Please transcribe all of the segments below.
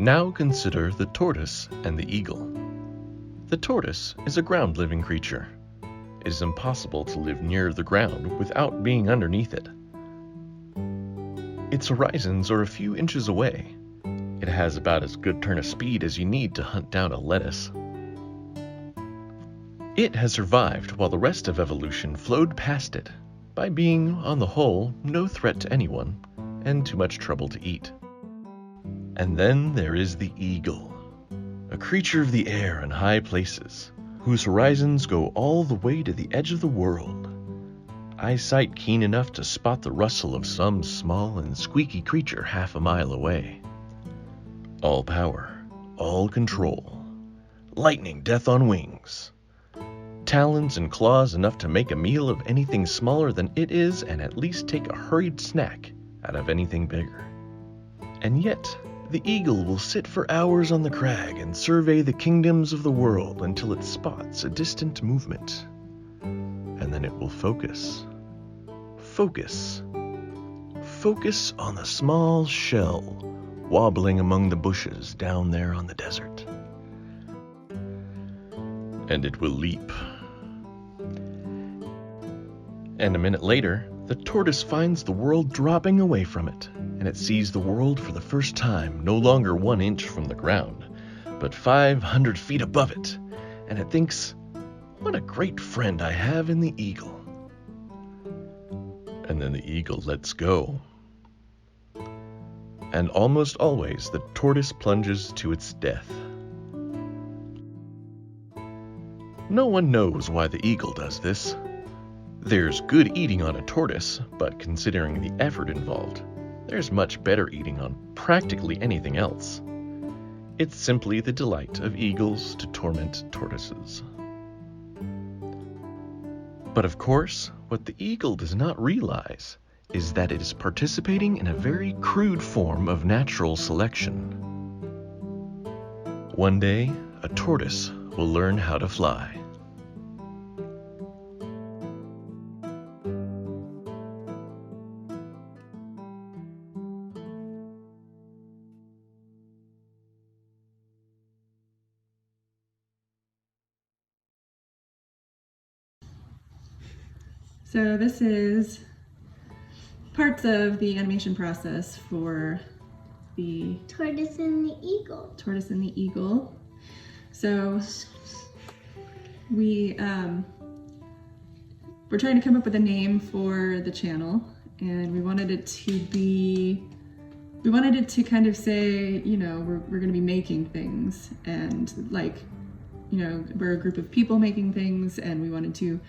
Now consider the tortoise and the eagle. The tortoise is a ground-living creature. It is impossible to live near the ground without being underneath it. Its horizons are a few inches away. It has about as good turn of speed as you need to hunt down a lettuce. It has survived while the rest of evolution flowed past it, by being, on the whole, no threat to anyone, and too much trouble to eat. And then there is the eagle, a creature of the air and high places, whose horizons go all the way to the edge of the world. Eyesight keen enough to spot the rustle of some small and squeaky creature half a mile away. All power, all control, lightning death on wings. Talons and claws enough to make a meal of anything smaller than it is and at least take a hurried snack out of anything bigger. And yet, the eagle will sit for hours on the crag and survey the kingdoms of the world until it spots a distant movement. And then it will focus. Focus on the small shell wobbling among the bushes down there on the desert. And it will leap. And a minute later, the tortoise finds the world dropping away from it, and it sees the world for the first time no longer 1 inch from the ground, but 500 feet above it, and it thinks, "What a great friend I have in the eagle." And then the eagle lets go. And almost always the tortoise plunges to its death. No one knows why the eagle does this. There's good eating on a tortoise, but considering the effort involved, there's much better eating on practically anything else. It's simply the delight of eagles to torment tortoises. But of course, what the eagle does not realize is that it is participating in a very crude form of natural selection. One day, a tortoise will learn how to fly. So this is parts of the animation process for the Tortoise and the Eagle. Tortoise and the Eagle. So we're trying to come up with a name for the channel, and we wanted it to kind of say, you know, we're going to be making things, and like, you know, we're a group of people making things, and we wanted to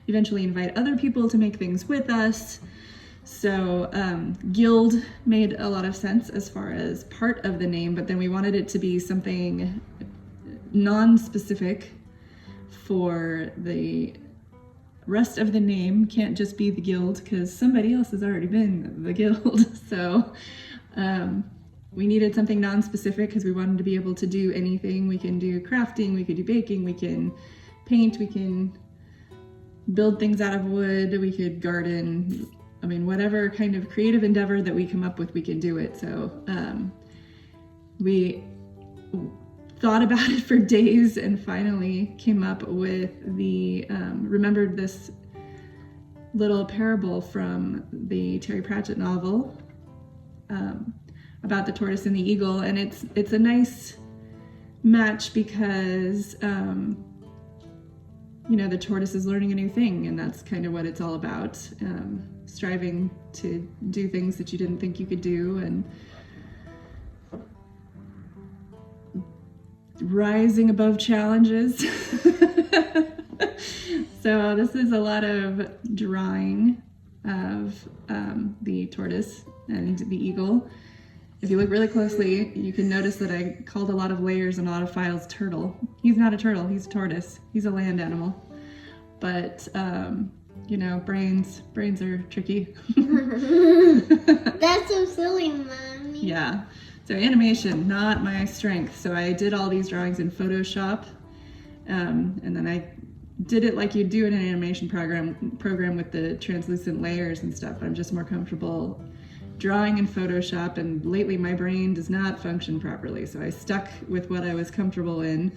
eventually invite other people to make things with us. So guild made a lot of sense as far as part of the name, but then we wanted it to be something non-specific for the rest of the name. Can't just be the guild because somebody else has already been the guild. So we needed something non-specific because we wanted to be able to do anything. We can do crafting, we could do baking, we can paint, we can build things out of wood, we could garden. I mean, whatever kind of creative endeavor that we come up with, we can do it. So we thought about it for days and finally came up with remembered this little parable from the Terry Pratchett novel about the tortoise and the eagle. And it's a nice match because you know, the tortoise is learning a new thing, and that's kind of what it's all about. Striving to do things that you didn't think you could do, and rising above challenges. So this is a lot of drawing of the tortoise and the eagle. If you look really closely, you can notice that I called a lot of layers and a lot of files turtle. He's not a turtle, he's a tortoise. He's a land animal. But, you know, brains are tricky. That's so silly, Mommy. Yeah. So animation, not my strength. So I did all these drawings in Photoshop. And then I did it like you do in an animation program with the translucent layers and stuff. I'm just more comfortable drawing in Photoshop, and lately my brain does not function properly, so I stuck with what I was comfortable in.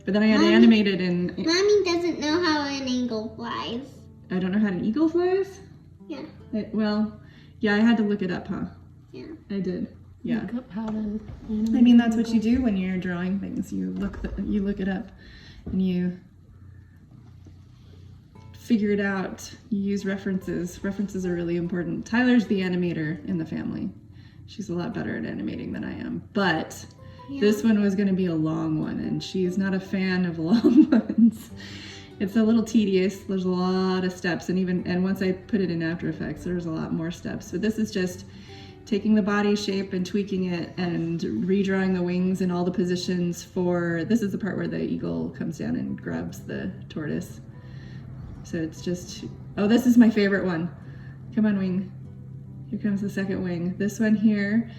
But then I had animated in... Mommy doesn't know how an eagle flies. I don't know how an eagle flies? Yeah. Yeah, I had to look it up, huh? Yeah. I did. Yeah. Look up how to animate. I mean, that's what you do when you're drawing things. You look it up, and you figure it out. You use references. References are really important. Tyler's the animator in the family. She's a lot better at animating than I am. But this one was going to be a long one, and she's not a fan of long ones. It's a little tedious. There's a lot of steps, and once I put it in After Effects, there's a lot more steps. But this is just taking the body shape and tweaking it and redrawing the wings in all the positions for, this is the part where the eagle comes down and grabs the tortoise. So it's just, oh, this is my favorite one. Come on, wing. Here comes the second wing. This one here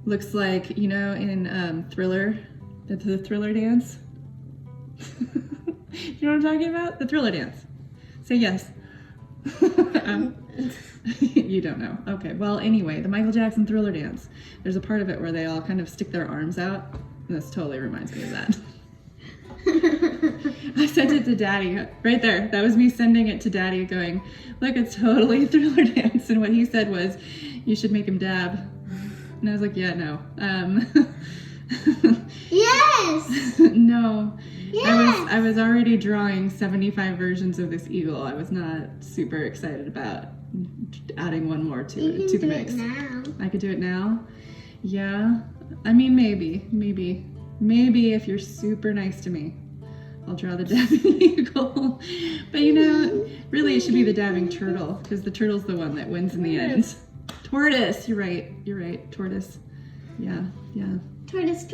looks like, you know, in Thriller, the Thriller dance. You know what I'm talking about? The Thriller dance. Say yes. You don't know. Okay, well, anyway, the Michael Jackson Thriller dance. There's a part of it where they all kind of stick their arms out. And this totally reminds me of that. I sent it to Daddy. Right there. That was me sending it to Daddy going, look, it's totally Thriller dance. And what he said was, you should make him dab. And I was like, yeah, no. Yes! No. Yes! I was already drawing 75 versions of this eagle. I was not super excited about adding one more to the mix. Now. I could do it now. Yeah. I mean, maybe if you're super nice to me, I'll draw the dabbing eagle. But you know, really it should be the dabbing turtle, because the turtle's the one that wins in the end. Tortoise. You're right. Tortoise. Yeah. Tortoise.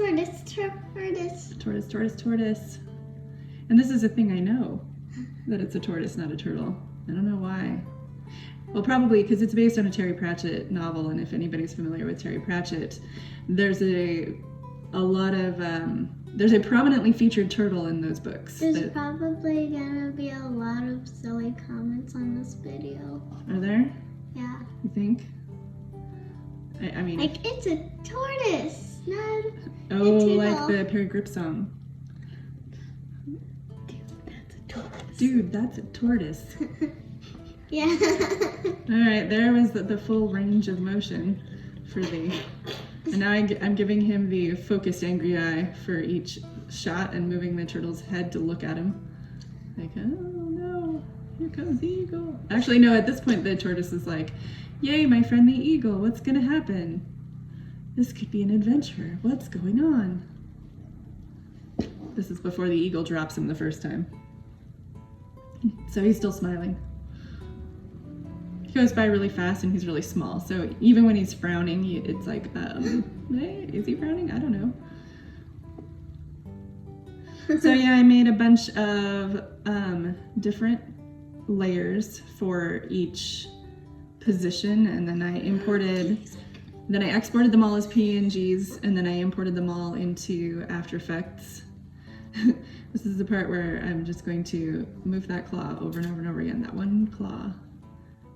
Tortoise. And this is a thing I know, that it's a tortoise, not a turtle. I don't know why. Well, probably because it's based on a Terry Pratchett novel, and if anybody's familiar with Terry Pratchett, there's a prominently featured turtle in those books. There's probably gonna be a lot of silly comments on this video. Are there? Yeah. You think? I mean... Like, it's a tortoise, not Oh, like the Perry Grip song. Dude, that's a tortoise. Yeah. Alright, there was the full range of motion for the... And now I'm giving him the focused angry eye for each shot and moving the turtle's head to look at him. Like, oh no, here comes the eagle. Actually, no, at this point the tortoise is like, yay, my friend the eagle, what's gonna happen? This could be an adventure. What's going on? This is before the eagle drops him the first time. So he's still smiling. He goes by really fast and he's really small. So even when he's frowning, it's like, hey, is he frowning? I don't know. So yeah, I made a bunch of different layers for each position, and then I exported them all as PNGs, and then I imported them all into After Effects. This is the part where I'm just going to move that claw over and over and over again. That one claw.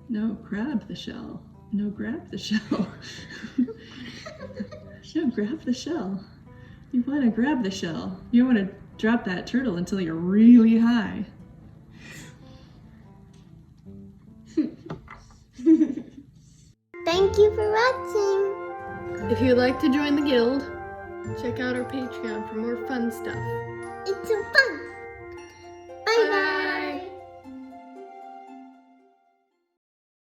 No, grab the shell. No, grab the shell. No, grab the shell. You want to grab the shell. You don't want to drop that turtle until you're really high. Thank you for watching. If you'd like to join the guild, check out our Patreon for more fun stuff. It's so fun.